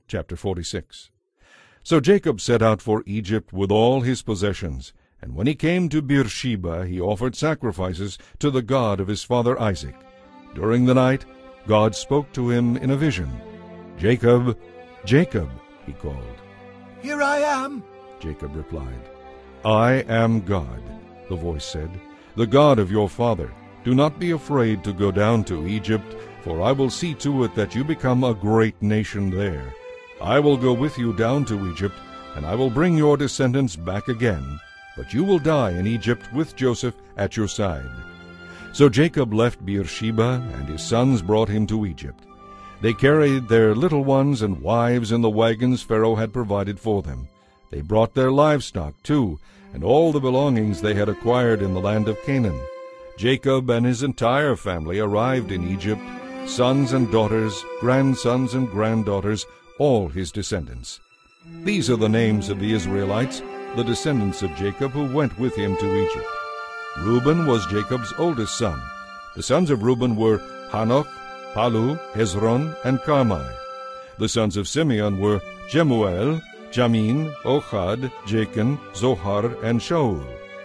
chapter 46. So Jacob set out for Egypt with all his possessions, and when he came to Beersheba, he offered sacrifices to the God of his father Isaac. During the night, God spoke to him in a vision. "Jacob, Jacob," he called. "Here I am," Jacob replied. "I am God," the voice said, "the God of your father. Do not be afraid to go down to Egypt, for I will see to it that you become a great nation there. I will go with you down to Egypt, and I will bring your descendants back again, but you will die in Egypt with Joseph at your side." So Jacob left Beersheba, and his sons brought him to Egypt. They carried their little ones and wives in the wagons Pharaoh had provided for them. They brought their livestock, too, and all the belongings they had acquired in the land of Canaan. Jacob and his entire family arrived in Egypt, sons and daughters, grandsons and granddaughters, all his descendants. These are the names of the Israelites, the descendants of Jacob who went with him to Egypt. Reuben was Jacob's oldest son. The sons of Reuben were Hanoch, Palu, Hezron, and Carmi. The sons of Simeon were Jemuel, Jamin, Ohad, Jachin, Zohar, and Shaul.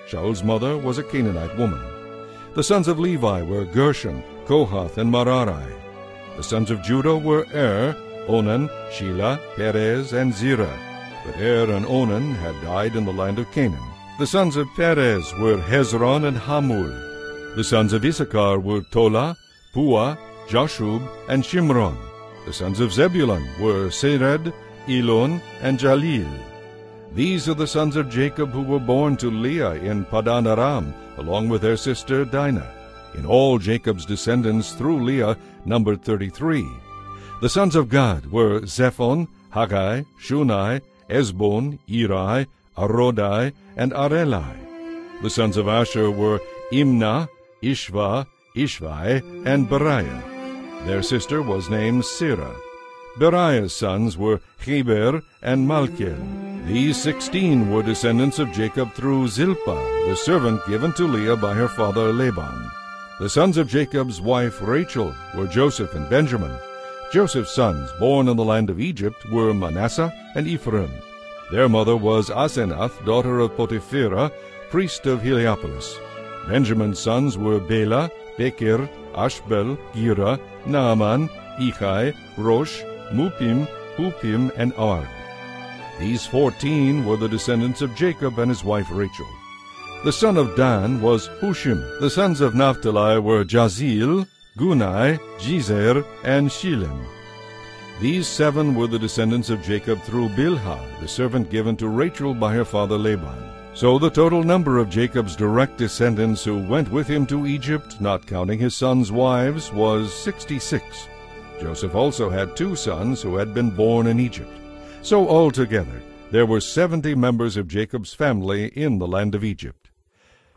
Shaul's mother was a Canaanite woman. The sons of Levi were Gershon, Kohath, and Merari. The sons of Judah were Onan, Shelah, Perez, and Zerah. But and Onan had died in the land of Canaan. The sons of Perez were Hezron and Hamul. The sons of Issachar were Tola, Puah, Jashub, and Shimron. The sons of Zebulun were Sered, Elon, and Jalil. These are the sons of Jacob who were born to Leah in Padan Aram, along with their sister Dinah. In all, Jacob's descendants through Leah numbered 33. The sons of Gad were Zephon, Haggai, Shunai, Esbon, Eri, Arodai, and Arelai. The sons of Asher were Imnah, Ishva, Ishvai, and Beriah. Their sister was named Serah. Beriah's sons were Heber and Malkiel. These 16 were descendants of Jacob through Zilpah, the servant given to Leah by her father Laban. The sons of Jacob's wife Rachel were Joseph and Benjamin. Joseph's sons, born in the land of Egypt, were Manasseh and Ephraim. Their mother was Asenath, daughter of Potipherah, priest of Heliopolis. Benjamin's sons were Bela, Becher, Ashbel, Gera, Naaman, Ichai, Rosh, Mupim, Hupim, and Ard. These 14 were the descendants of Jacob and his wife Rachel. The son of Dan was Hushim. The sons of Naphtali were Jazil, Gunai, Jezer, and Shilem. These 7 were the descendants of Jacob through Bilhah, the servant given to Rachel by her father Laban. So the total number of Jacob's direct descendants who went with him to Egypt, not counting his sons' wives, was 66. Joseph also had 2 sons who had been born in Egypt. So altogether, there were 70 members of Jacob's family in the land of Egypt.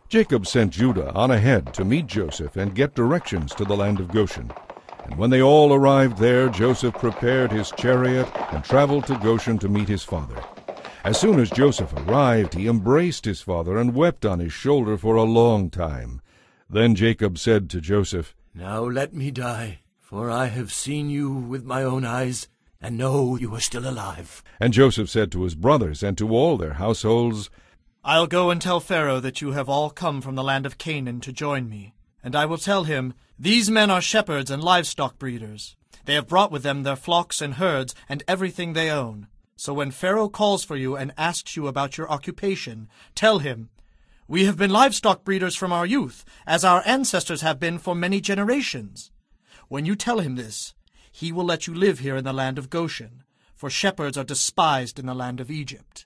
Jacob sent Judah on ahead to meet Joseph and get directions to the land of Goshen. And when they all arrived there, Joseph prepared his chariot and traveled to Goshen to meet his father. As soon as Joseph arrived, he embraced his father and wept on his shoulder for a long time. Then Jacob said to Joseph, "Now let me die, for I have seen you with my own eyes, and know you are still alive." And Joseph said to his brothers and to all their households, "I'll go and tell Pharaoh that you have all come from the land of Canaan to join me. And I will tell him, 'These men are shepherds and livestock breeders. They have brought with them their flocks and herds and everything they own. So when Pharaoh calls for you and asks you about your occupation, tell him, "We have been livestock breeders from our youth, as our ancestors have been for many generations." When you tell him this, he will let you live here in the land of Goshen, for shepherds are despised in the land of Egypt.